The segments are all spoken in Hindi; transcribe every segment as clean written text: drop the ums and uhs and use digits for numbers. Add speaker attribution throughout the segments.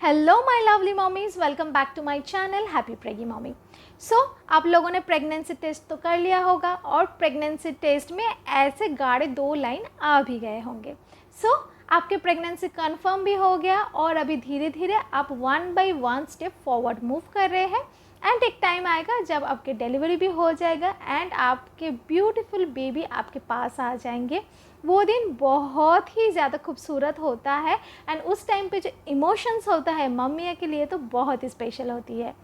Speaker 1: Hello my lovely mommies, welcome back to my channel happy preggy mommy. So आप लोगों ने प्रेगनेंसी टेस्ट तो कर लिया होगा और प्रेगनेंसी टेस्ट में ऐसे गाढ़े 2 लाइन आ भी गए होंगे। सो आपके प्रेगनेंसी कंफर्म भी हो गया और अभी धीरे धीरे आप 1 बाय 1 स्टेप फॉरवर्ड मूव कर रहे हैं एंड एक टाइम आएगा जब आपके डिलीवरी भी हो जाएगा एंड आपके ब्यूटीफुल बेबी आपके पास आ जाएंगे। वो दिन बहुत ही ज़्यादा खूबसूरत होता है एंड उस टाइम पे जो इमोशंस होता है मम्मियों के लिए तो बहुत ही स्पेशल होती है।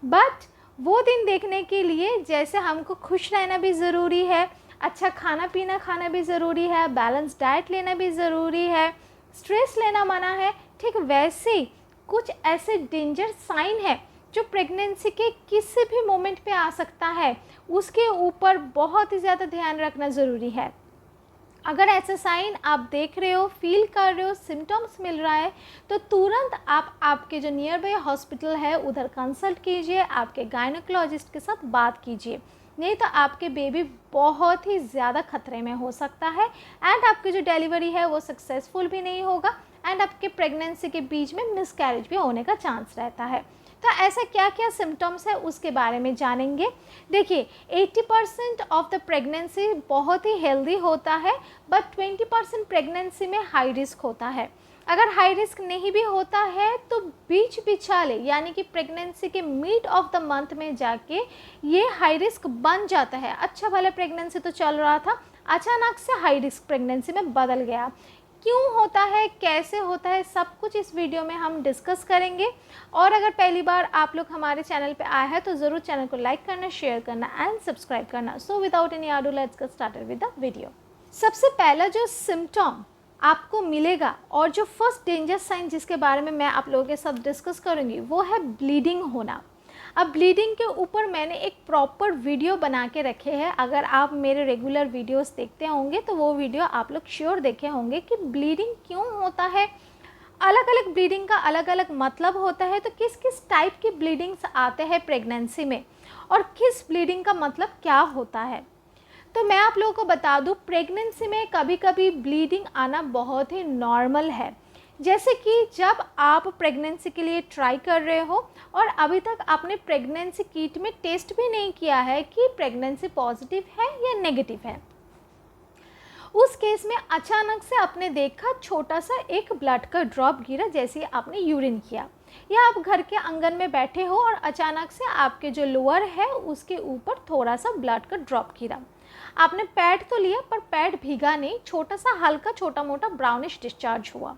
Speaker 1: बट वो दिन देखने के लिए जैसे हमको खुश रहना भी ज़रूरी है, अच्छा खाना पीना खाना भी ज़रूरी है, बैलेंस डाइट लेना भी ज़रूरी है, स्ट्रेस लेना मना है, ठीक वैसे ही कुछ ऐसे डेंजर साइन है जो प्रेगनेंसी के किसी भी मोमेंट पे आ सकता है, उसके ऊपर बहुत ही ज़्यादा ध्यान रखना ज़रूरी है। अगर ऐसे साइन आप देख रहे हो, फील कर रहे हो, सिम्टम्स मिल रहा है तो तुरंत आप आपके जो नियर बाय हॉस्पिटल है उधर कंसल्ट कीजिए, आपके गायनेकोलॉजिस्ट के साथ बात कीजिए, नहीं तो आपके बेबी बहुत ही ज़्यादा खतरे में हो सकता है एंड आपकी जो डिलीवरी है वो सक्सेसफुल भी नहीं होगा एंड आपके प्रेगनेंसी के बीच में मिसकैरेज भी होने का चांस रहता है। तो ऐसा क्या क्या सिम्टम्स है उसके बारे में जानेंगे। देखिए 80% ऑफ द प्रेगनेंसी बहुत ही हेल्दी होता है बट 20% प्रेगनेंसी में हाई रिस्क होता है। अगर हाई रिस्क नहीं भी होता है तो बीच बिछाले यानी कि प्रेगनेंसी के मिड ऑफ द मंथ में जाके ये हाई रिस्क बन जाता है। अच्छा भले प्रेगनेंसी तो चल रहा था, अचानक से हाई रिस्क प्रेगनेंसी में बदल गया। क्यों होता है, कैसे होता है, सब कुछ इस वीडियो में हम डिस्कस करेंगे। और अगर पहली बार आप लोग हमारे चैनल पे आए हैं तो ज़रूर चैनल को लाइक करना, शेयर करना एंड सब्सक्राइब करना। सो विदाउट एनी आडू let's get started with the video. सबसे पहला जो सिम्टम आपको मिलेगा और जो फर्स्ट डेंजर साइन जिसके बारे में मैं आप लोगों के साथ डिस्कस करूँगी वो है ब्लीडिंग होना। अब ब्लीडिंग के ऊपर मैंने एक प्रॉपर वीडियो बना के रखे हैं। अगर आप मेरे रेगुलर वीडियोस देखते होंगे तो वो वीडियो आप लोग श्योर देखे होंगे कि ब्लीडिंग क्यों होता है, अलग अलग ब्लीडिंग का अलग अलग मतलब होता है, तो किस किस टाइप की ब्लीडिंग्स आते हैं प्रेगनेंसी में और किस ब्लीडिंग का मतलब क्या होता है। तो मैं आप लोगों को बता दूं, प्रेगनेंसी में कभी कभी ब्लीडिंग आना बहुत ही नॉर्मल है। जैसे कि जब आप प्रेगनेंसी के लिए ट्राई कर रहे हो और अभी तक आपने प्रेगनेंसी किट में टेस्ट भी नहीं किया है कि प्रेगनेंसी पॉजिटिव है या नेगेटिव है, उस केस में अचानक से आपने देखा छोटा सा एक ब्लड का ड्रॉप गिरा जैसे आपने यूरिन किया, या आप घर के आंगन में बैठे हो और अचानक से आपके जो लोअर है उसके ऊपर थोड़ा सा ब्लड का ड्रॉप गिरा। आपने पैड तो लिया पर पैड भीगा नहीं, छोटा सा हल्का छोटा मोटा ब्राउनिश डिस्चार्ज हुआ,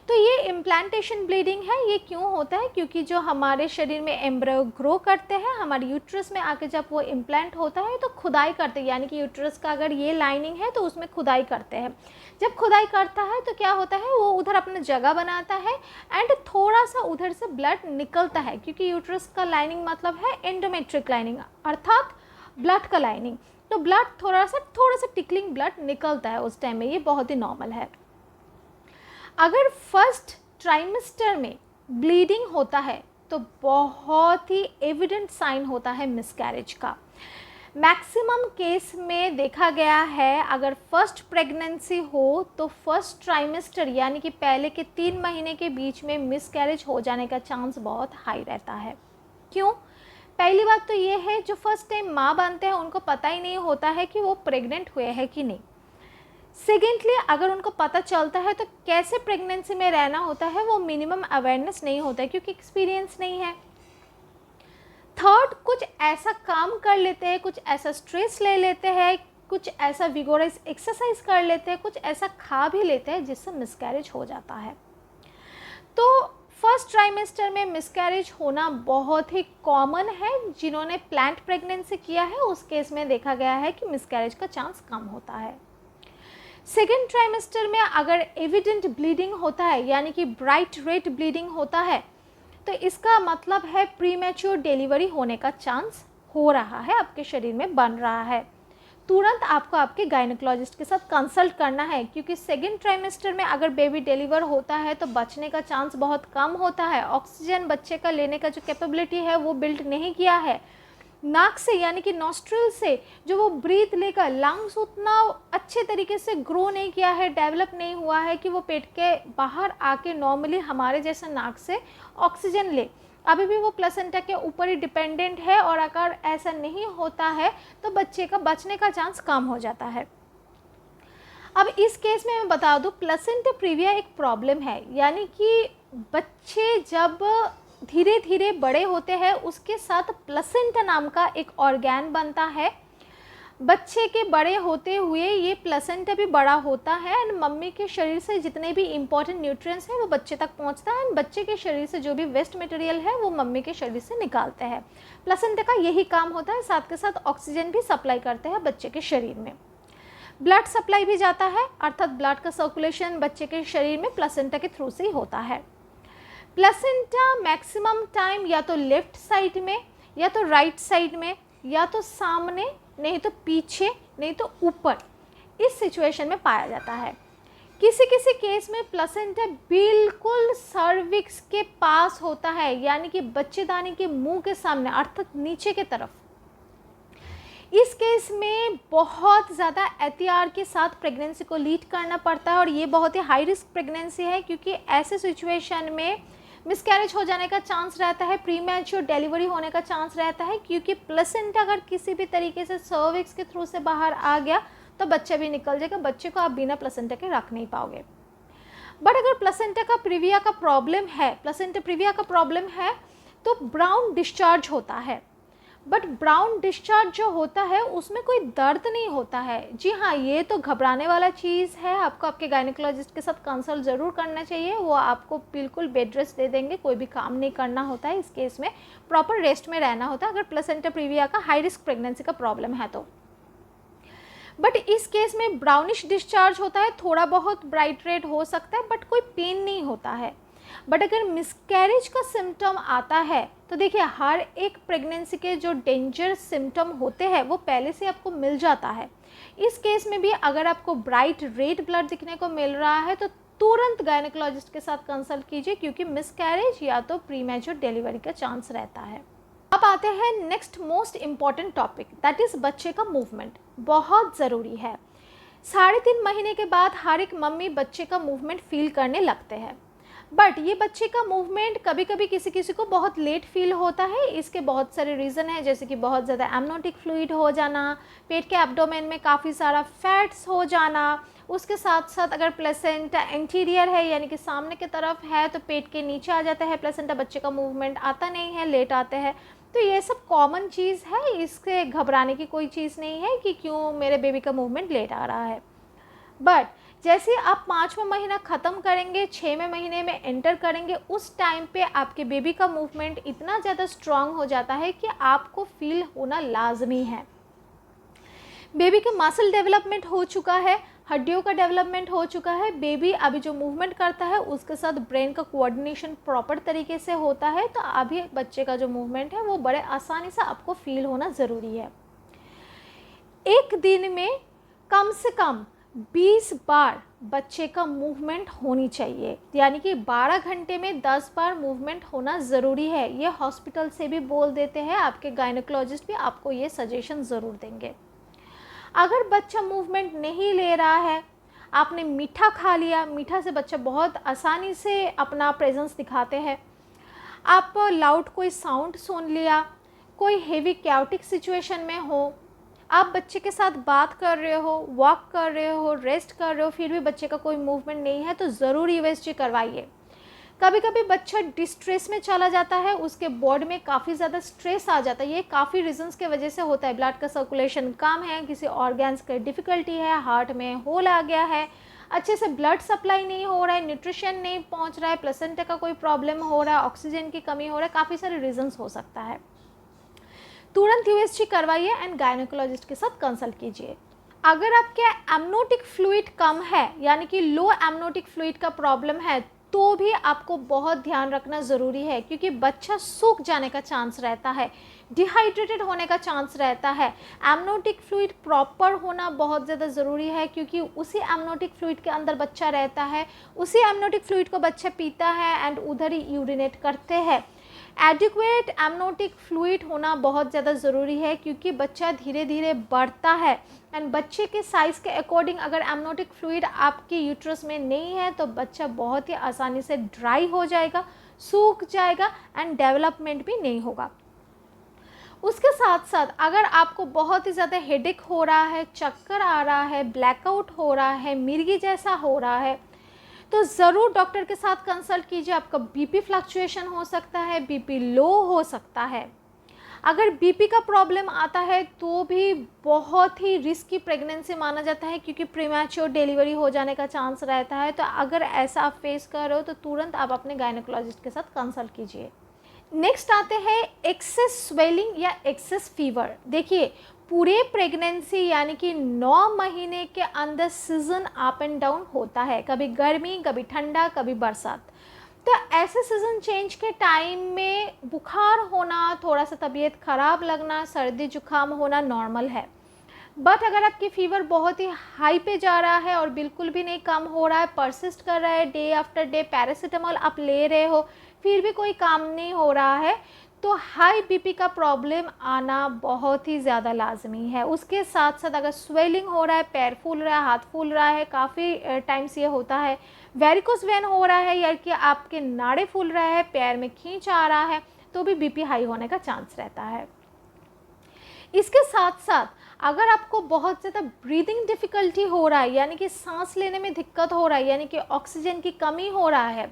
Speaker 1: तो ये इम्प्लांटेशन ब्लीडिंग है। ये क्यों होता है? क्योंकि जो हमारे शरीर में एम्ब्रियो ग्रो करते हैं, हमारे यूट्रस में आके जब वो इम्प्लांट होता है तो खुदाई करते हैं, यानी कि यूट्रस का अगर ये लाइनिंग है तो उसमें खुदाई करते हैं। जब खुदाई करता है तो क्या होता है, वो उधर अपना जगह बनाता है एंड थोड़ा सा उधर से ब्लड निकलता है, क्योंकि यूट्रस का लाइनिंग मतलब है एंडोमेट्रिक लाइनिंग अर्थात ब्लड का लाइनिंग। तो ब्लड थोड़ा सा टिकलिंग ब्लड निकलता है उस टाइम में, ये बहुत ही नॉर्मल है। अगर फर्स्ट ट्राइमेस्टर में ब्लीडिंग होता है तो बहुत ही एविडेंट साइन होता है मिसकैरेज का। मैक्सिमम केस में देखा गया है अगर फर्स्ट प्रेगनेंसी हो तो फर्स्ट ट्राइमेस्टर यानी कि पहले के 3 महीने के बीच में मिसकैरेज हो जाने का चांस बहुत हाई रहता है। क्यों? पहली बात तो ये है, जो फर्स्ट टाइम माँ बनते हैं उनको पता ही नहीं होता है कि वो प्रेग्नेंट हुए हैं कि नहीं। सेकेंडली, अगर उनको पता चलता है तो कैसे प्रेगनेंसी में रहना होता है वो मिनिमम अवेयरनेस नहीं होता है क्योंकि एक्सपीरियंस नहीं है। थर्ड, कुछ ऐसा काम कर लेते हैं, कुछ ऐसा स्ट्रेस ले लेते हैं, कुछ ऐसा विगोरस एक्सरसाइज कर लेते हैं, कुछ ऐसा खा भी लेते हैं जिससे मिसकैरेज हो जाता है। तो फर्स्ट ट्राइमेस्टर में मिसकैरेज होना बहुत ही कॉमन है। जिन्होंने प्लान्ड प्रेगनेंसी किया है उस केस में देखा गया है कि मिसकैरेज का चांस कम होता है। सेकेंड ट्राइमेस्टर में अगर एविडेंट ब्लीडिंग होता है यानी कि ब्राइट रेड ब्लीडिंग होता है तो इसका मतलब है प्रीमैच्योर डिलीवरी होने का चांस हो रहा है, आपके शरीर में बन रहा है। तुरंत आपको आपके गायनेकोलॉजिस्ट के साथ कंसल्ट करना है, क्योंकि सेकेंड ट्राइमेस्टर में अगर बेबी डिलीवर होता है तो बचने का चांस बहुत कम होता है। ऑक्सीजन बच्चे का लेने का जो कैपेबिलिटी है वो बिल्ड नहीं किया है, नाक से यानी कि नॉस्ट्रिल से जो वो ब्रीथ लेकर, लंग्स उतना अच्छे तरीके से ग्रो नहीं किया है, डेवलप नहीं हुआ है कि वो पेट के बाहर आके नॉर्मली हमारे जैसे नाक से ऑक्सीजन ले। अभी भी वो प्लेसेंटा के ऊपर ही डिपेंडेंट है, और अगर ऐसा नहीं होता है तो बच्चे का बचने का चांस कम हो जाता है। अब इस केस में मैं बता दूं, प्लेसेंटा प्रीविया एक प्रॉब्लम है, यानी कि बच्चे जब धीरे धीरे बड़े होते हैं उसके साथ प्लेसेंटा नाम का एक ऑर्गेन बनता है। बच्चे के बड़े होते हुए ये प्लेसेंटा भी बड़ा होता है एंड मम्मी के शरीर से जितने भी इंपॉर्टेंट न्यूट्रिएंट्स हैं वो बच्चे तक पहुंचता है, एंड बच्चे के शरीर से जो भी वेस्ट मटेरियल है वो मम्मी के शरीर से निकालते हैं। प्लेसेंटा का यही काम होता है, साथ के साथ ऑक्सीजन भी सप्लाई करते हैं बच्चे के शरीर में। ब्लड सप्लाई भी जाता है, अर्थात ब्लड का सर्कुलेशन बच्चे के शरीर में प्लेसेंटा के थ्रू से ही होता है। प्लेसेंटा मैक्सिमम टाइम या तो लेफ्ट साइड में, या तो राइट साइड में, या तो सामने, नहीं तो पीछे, नहीं तो ऊपर, इस सिचुएशन में पाया जाता है। किसी किसी केस में प्लेसेंटा बिल्कुल सर्विक्स के पास होता है, यानी कि बच्चेदानी के मुंह के सामने, अर्थात नीचे के तरफ। इस केस में बहुत ज़्यादा एहतियात के साथ प्रेगनेंसी को लीड करना पड़ता है, और ये बहुत ही हाई रिस्क प्रेगनेंसी है, क्योंकि ऐसे सिचुएशन में मिसकैरेज हो जाने का चांस रहता है, प्रीमैच्योर डिलीवरी होने का चांस रहता है, क्योंकि प्लेसेंटा अगर किसी भी तरीके से सर्विक्स के थ्रू से बाहर आ गया तो बच्चा भी निकल जाएगा, बच्चे को आप बिना प्लेसेंटा के रख नहीं पाओगे। बट अगर प्लेसेंटा का प्रीविया का प्रॉब्लम है, प्लेसेंटा प्रीविया का प्रॉब्लम है, तो ब्राउन डिस्चार्ज होता है। बट ब्राउन डिस्चार्ज जो होता है उसमें कोई दर्द नहीं होता है। जी हाँ, ये तो घबराने वाला चीज़ है, आपको आपके गायनेकोलॉजिस्ट के साथ कंसल्ट ज़रूर करना चाहिए, वो आपको बिल्कुल बेड रेस्ट दे देंगे, कोई भी काम नहीं करना होता है। इस केस में प्रॉपर रेस्ट में रहना होता है अगर प्लेसेंटा प्रीविया का हाई रिस्क प्रेगनेंसी का प्रॉब्लम है तो। बट इस केस में ब्राउनिश डिस्चार्ज होता है, थोड़ा बहुत ब्राइट रेड हो सकता है, बट कोई पेन नहीं होता है। बट अगर मिसकैरेज का सिम्टम आता है तो देखिए, हर एक प्रेगनेंसी के जो डेंजर सिम्टम होते हैं वो पहले से आपको मिल जाता है। इस केस में भी अगर आपको ब्राइट रेड ब्लड दिखने को मिल रहा है तो तुरंत गायनेकोलॉजिस्ट के साथ कंसल्ट कीजिए, क्योंकि मिसकैरेज या तो प्रीमैच्योर डिलीवरी का चांस रहता है। अब आते हैं next most important topic, that is बच्चे का मूवमेंट। बहुत ज़रूरी है। 3.5 महीने के बाद हर एक मम्मी बच्चे का मूवमेंट फील करने लगते हैं, बट ये बच्चे का मूवमेंट कभी कभी किसी किसी को बहुत लेट फील होता है। इसके बहुत सारे रीज़न हैं, जैसे कि बहुत ज़्यादा एमनोटिक फ्लूइड हो जाना, पेट के एब्डोमेन में काफ़ी सारा फैट्स हो जाना, उसके साथ साथ अगर प्लेसेंटा एंटीरियर है यानी कि सामने की तरफ है तो पेट के नीचे आ जाता है प्लेसेंटा, बच्चे का मूवमेंट आता नहीं है, लेट आते हैं। तो ये सब कॉमन चीज़ है, इससे घबराने की कोई चीज़ नहीं है कि क्यों मेरे बेबी का मूवमेंट लेट आ रहा है। बट जैसे आप 5वां महीना ख़त्म करेंगे, 6वें महीने में एंटर करेंगे, उस टाइम पे आपके बेबी का मूवमेंट इतना ज़्यादा स्ट्रांग हो जाता है कि आपको फील होना लाजमी है। बेबी का मसल डेवलपमेंट हो चुका है, हड्डियों का डेवलपमेंट हो चुका है, बेबी अभी जो मूवमेंट करता है उसके साथ ब्रेन का कोऑर्डिनेशन प्रॉपर तरीके से होता है, तो अभी बच्चे का जो मूवमेंट है वो बड़े आसानी से आपको फील होना ज़रूरी है। एक दिन में कम से कम 20 बार बच्चे का मूवमेंट होनी चाहिए, यानी कि 12 घंटे में 10 बार मूवमेंट होना ज़रूरी है। ये हॉस्पिटल से भी बोल देते हैं, आपके गायनेकोलॉजिस्ट भी आपको ये सजेशन ज़रूर देंगे। अगर बच्चा मूवमेंट नहीं ले रहा है, आपने मीठा खा लिया, मीठा से बच्चा बहुत आसानी से अपना प्रेजेंस दिखाते हैं, आप लाउड कोई साउंड सुन लिया, कोई हेवी कैओटिक सिचुएशन में हो, आप बच्चे के साथ बात कर रहे हो, वॉक कर रहे हो, रेस्ट कर रहे हो, फिर भी बच्चे का कोई मूवमेंट नहीं है, तो ज़रूर ईवीएसजी करवाइए। कभी कभी बच्चा डिस्ट्रेस में चला जाता है, उसके बॉडी में काफ़ी ज़्यादा स्ट्रेस आ जाता है, ये काफ़ी रीजंस के वजह से होता है। ब्लड का सर्कुलेशन कम है, किसी ऑर्गन्स का डिफ़िकल्टी है, हार्ट में होल आ गया है, अच्छे से ब्लड सप्लाई नहीं हो रहा है, न्यूट्रिशन नहीं पहुंच रहा है, प्लेसेंटा का कोई प्रॉब्लम हो रहा है, ऑक्सीजन की कमी हो रहा है, काफ़ी सारे रीजंस हो सकता है। तुरंत यूएसजी करवाइए एंड गायनेकोलॉजिस्ट के साथ कंसल्ट कीजिए। अगर आपके एमनोटिक फ्लूइड कम है, यानी कि लो एमनोटिक फ्लूइड का प्रॉब्लम है, तो भी आपको बहुत ध्यान रखना ज़रूरी है, क्योंकि बच्चा सूख जाने का चांस रहता है, डिहाइड्रेटेड होने का चांस रहता है। एमनोटिक फ्लूइड प्रॉपर होना बहुत ज़्यादा ज़रूरी है, क्योंकि उसी एमनोटिक फ्लूइड के अंदर बच्चा रहता है, उसी एमनोटिक फ्लूइड को बच्चा पीता है एंड उधर ही यूरिनेट करते हैं। एडिक्वेट एमनोटिक फ्लूइड होना बहुत ज़्यादा ज़रूरी है, क्योंकि बच्चा धीरे धीरे बढ़ता है एंड बच्चे के साइज़ के अकॉर्डिंग अगर एमनोटिक फ्लूइड आपके यूट्रस में नहीं है तो बच्चा बहुत ही आसानी से ड्राई हो जाएगा, सूख जाएगा एंड डेवलपमेंट भी नहीं होगा। उसके साथ साथ अगर आपको बहुत ही ज़्यादा हेडेक हो रहा है, चक्कर आ रहा है, ब्लैकआउट हो रहा है, मिर्गी जैसा हो रहा है, तो ज़रूर डॉक्टर के साथ कंसल्ट कीजिए। आपका बीपी फ्लक्चुएशन हो सकता है, बीपी लो हो सकता है। अगर बीपी का प्रॉब्लम आता है तो भी बहुत ही रिस्की प्रेगनेंसी माना जाता है, क्योंकि प्रीमैच्योर डिलीवरी हो जाने का चांस रहता है। तो अगर ऐसा आप फेस कर रहे हो तो तुरंत आप अपने गायनेकोलॉजिस्ट के साथ कंसल्ट कीजिए। नेक्स्ट आते हैं एक्सेस स्वेलिंग या एक्सेस फीवर। देखिए, पूरे प्रेगनेंसी यानी कि 9 महीने के अंदर सीज़न अप एंड डाउन होता है, कभी गर्मी, कभी ठंडा, कभी बरसात। तो ऐसे सीज़न चेंज के टाइम में बुखार होना, थोड़ा सा तबीयत ख़राब लगना, सर्दी जुकाम होना नॉर्मल है। बट अगर आपकी फ़ीवर बहुत ही हाई पे जा रहा है और बिल्कुल भी नहीं कम हो रहा है, परसिस्ट कर रहा है, डे आफ्टर डे पैरासीटामोल आप ले रहे हो, फिर भी कोई काम नहीं हो रहा है, तो हाई बीपी का प्रॉब्लम आना बहुत ही ज़्यादा लाजमी है। उसके साथ साथ अगर स्वेलिंग हो रहा है, पैर फूल रहा है, हाथ फूल रहा है, काफ़ी टाइम से ये होता है, वेरिकोस वेन हो रहा है या कि आपके नाड़े फूल रहा है, पैर में खींच आ रहा है, तो भी बीपी हाई होने का चांस रहता है। इसके साथ साथ अगर आपको बहुत ज़्यादा ब्रीदिंग डिफ़िकल्टी हो रहा है, यानी कि सांस लेने में दिक्कत हो रहा है, यानी कि ऑक्सीजन की कमी हो रहा है,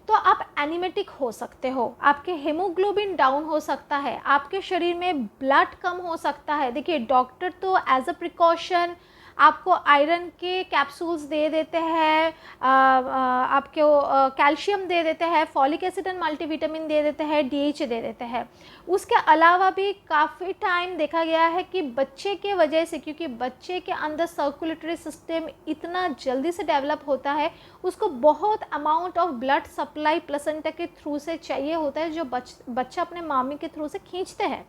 Speaker 1: तो आप एनीमेटिक हो सकते हो, आपके हेमोग्लोबिन डाउन हो सकता है, आपके शरीर में ब्लड कम हो सकता है। देखिए, डॉक्टर तो एज अ प्रिकॉशन आपको आयरन के कैप्सूल्स दे देते हैं, आपको कैल्शियम दे देते हैं, फॉलिक एसिड एंड मल्टीविटामिन दे देते हैं, डीएच दे देते हैं। उसके अलावा भी काफ़ी टाइम देखा गया है कि बच्चे के वजह से, क्योंकि बच्चे के अंदर सर्कुलेटरी सिस्टम इतना जल्दी से डेवलप होता है, उसको बहुत amount of blood supply placenta के थ्रू से चाहिए होता है, जो बच्चा अपने मामी के थ्रू से खींचते हैं।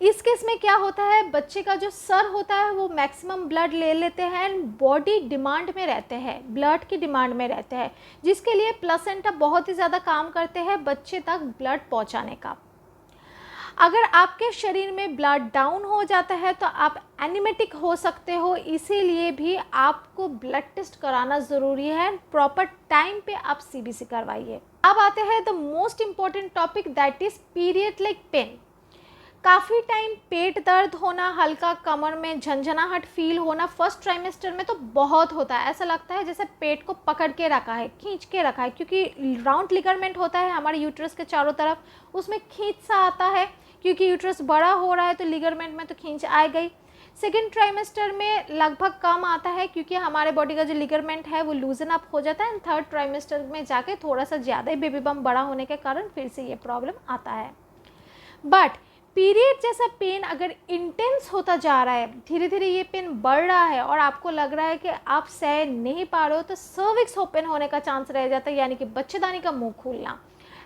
Speaker 1: इस केस में क्या होता है, बच्चे का जो सर होता है वो मैक्सिमम ब्लड ले लेते हैं एंड बॉडी डिमांड में रहते हैं, ब्लड की डिमांड में रहते हैं, जिसके लिए प्लेसेंटा बहुत ही ज़्यादा काम करते हैं बच्चे तक ब्लड पहुंचाने का। अगर आपके शरीर में ब्लड डाउन हो जाता है तो आप एनीमेटिक हो सकते हो, इसीलिए भी आपको ब्लड टेस्ट कराना ज़रूरी है। प्रॉपर टाइम पे आप सीबीसी करवाइए। अब आते हैं the most important topic, that is period like pain. काफ़ी टाइम पेट दर्द होना, हल्का कमर में झंझनाहट फील होना फर्स्ट ट्राइमेस्टर में तो बहुत होता है। ऐसा लगता है जैसे पेट को पकड़ के रखा है, खींच के रखा है, क्योंकि राउंड लिगामेंट होता है हमारे यूट्रस के चारों तरफ, उसमें खींच सा आता है, क्योंकि यूट्रस बड़ा हो रहा है तो लिगामेंट में तो खींच आ गई। सेकेंड ट्राइमेस्टर में लगभग कम आता है, क्योंकि हमारे बॉडी का जो लिगामेंट है वो लूजन अप हो जाता है। एंड थर्ड ट्राइमेस्टर में जाके थोड़ा सा ज़्यादा ही बेबी बम बड़ा होने के कारण फिर से ये प्रॉब्लम आता है। बट पीरियड जैसा पेन अगर इंटेंस होता जा रहा है, धीरे धीरे ये पेन बढ़ रहा है और आपको लग रहा है कि आप सह नहीं पा रहे हो, तो सर्विक्स ओपन होने का चांस रह जाता है, यानी कि बच्चेदानी का मुंह खुलना।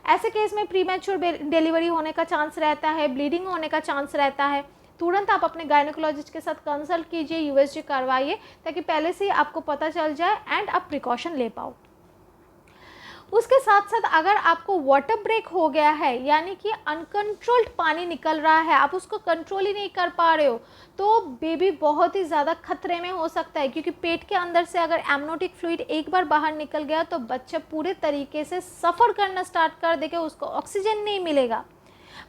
Speaker 1: ऐसे केस में प्रीमैच्योर डिलीवरी होने का चांस रहता है, ब्लीडिंग होने का चांस रहता है। तुरंत आप अपने गायनेकोलॉजिस्ट के साथ कंसल्ट कीजिए, यूएसजी करवाइए, ताकि पहले से ही आपको पता चल जाए एंड आप प्रिकॉशन ले पाओ। उसके साथ साथ अगर आपको वाटर ब्रेक हो गया है, यानी कि अनकंट्रोल्ड पानी निकल रहा है, आप उसको कंट्रोल ही नहीं कर पा रहे हो, तो बेबी बहुत ही ज़्यादा खतरे में हो सकता है, क्योंकि पेट के अंदर से अगर एमनोटिक फ्लूइड एक बार बाहर निकल गया तो बच्चा पूरे तरीके से सफ़र करना स्टार्ट कर देगा, उसको ऑक्सीजन नहीं मिलेगा,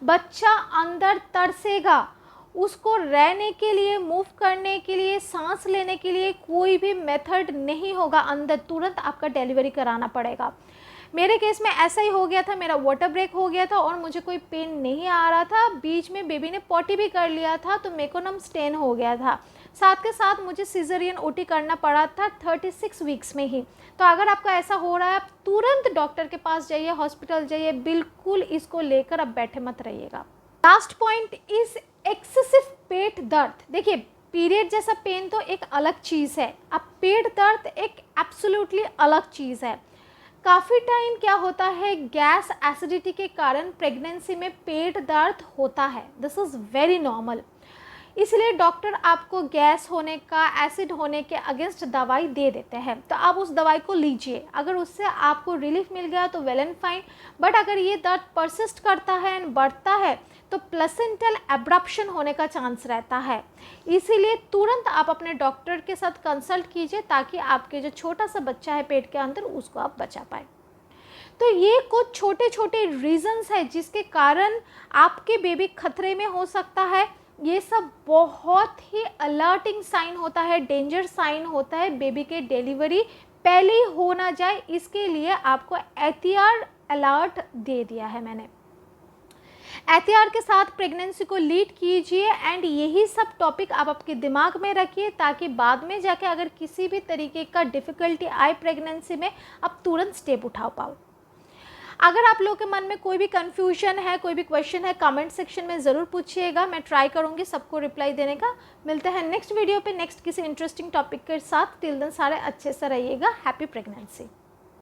Speaker 1: बच्चा अंदर तरसेगा, उसको रहने के लिए, मूव करने के लिए, सांस लेने के लिए कोई भी मेथड नहीं होगा अंदर, तुरंत आपका डिलीवरी कराना पड़ेगा। मेरे केस में ऐसा ही हो गया था, मेरा वाटर ब्रेक हो गया था और मुझे कोई पेन नहीं आ रहा था, बीच में बेबी ने पॉटी भी कर लिया था तो मेकोनम स्टेन हो गया था, साथ के साथ मुझे सिजरियन ओटी करना पड़ा था 36 वीक्स में ही। तो अगर आपका ऐसा हो रहा है, आप तुरंत डॉक्टर के पास जाइए, हॉस्पिटल जाइए, बिल्कुल इसको लेकर आप बैठे मत रहिएगा। लास्ट पॉइंट इज एक्सेसिव पेट दर्द। देखिए, पीरियड जैसा पेन तो एक अलग चीज़ है, अब पेट दर्द एक एब्सोल्युटली अलग चीज़ है। काफ़ी टाइम क्या होता है, गैस एसिडिटी के कारण प्रेगनेंसी में पेट दर्द होता है, दिस इज़ वेरी नॉर्मल। इसलिए डॉक्टर आपको गैस होने का, एसिड होने के अगेंस्ट दवाई दे देते हैं, तो आप उस दवाई को लीजिए। अगर उससे आपको रिलीफ मिल गया तो वेल एंड फाइन, बट अगर ये दर्द परसिस्ट करता है एंड बढ़ता है तो प्लेसेंटल एब्रप्शन होने का चांस रहता है। इसीलिए तुरंत आप अपने डॉक्टर के साथ कंसल्ट कीजिए ताकि आपके जो छोटा सा बच्चा है पेट के अंदर उसको आप बचा पाए। तो ये कुछ छोटे छोटे रीजंस है जिसके कारण आपके बेबी खतरे में हो सकता है। ये सब बहुत ही अलर्टिंग साइन होता है, डेंजर साइन होता है। बेबी के डिलीवरी पहले ही हो ना जाए, इसके लिए आपको एहतियात अलर्ट दे दिया है मैंने। एहतियात के साथ प्रेगनेंसी को लीड कीजिए एंड यही सब टॉपिक आप आपके दिमाग में रखिए ताकि बाद में जाके अगर किसी भी तरीके का डिफ़िकल्टी आए प्रेगनेंसी में, आप तुरंत स्टेप उठा पाओ। अगर आप लोगों के मन में कोई भी कन्फ्यूजन है, कोई भी क्वेश्चन है, कमेंट सेक्शन में ज़रूर पूछिएगा, मैं ट्राई करूँगी सबको रिप्लाई देने का। मिलते हैं नेक्स्ट वीडियो पे नेक्स्ट किसी इंटरेस्टिंग टॉपिक के साथ। टिल देन सारे अच्छे से रहिएगा। Happy pregnancy.